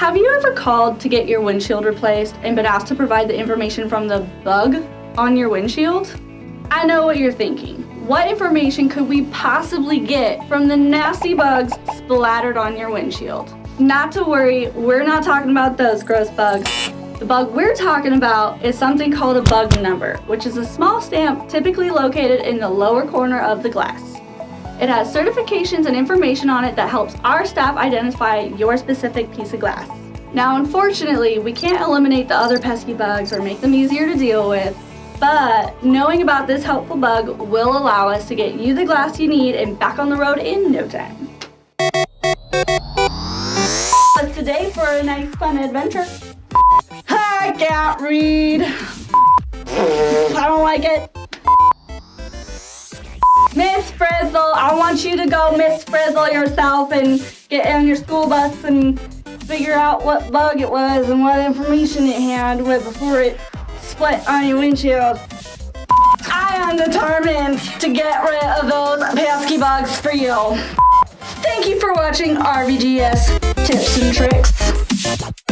Have you ever called to get your windshield replaced and been asked to provide the information from the bug on your windshield? I know what you're thinking. What information could we possibly get from the nasty bugs splattered on your windshield? Not to worry, we're not talking about those gross bugs. The bug we're talking about is something called a bug number, which is a small stamp typically located in the lower corner of the glass. It has certifications and information on it that helps our staff identify your specific piece of glass. Now, unfortunately, we can't eliminate the other pesky bugs or make them easier to deal with, but knowing about this helpful bug will allow us to get you the glass you need and back on the road in no time. But today for a nice fun adventure. I can't read. I don't like it. Miss Frizzle, I want you to go Miss Frizzle yourself and get on your school bus and figure out what bug it was and what information it had before it split on your windshield. I am determined to get rid of those pesky bugs for you. Thank you for watching RVGS Tips and Tricks.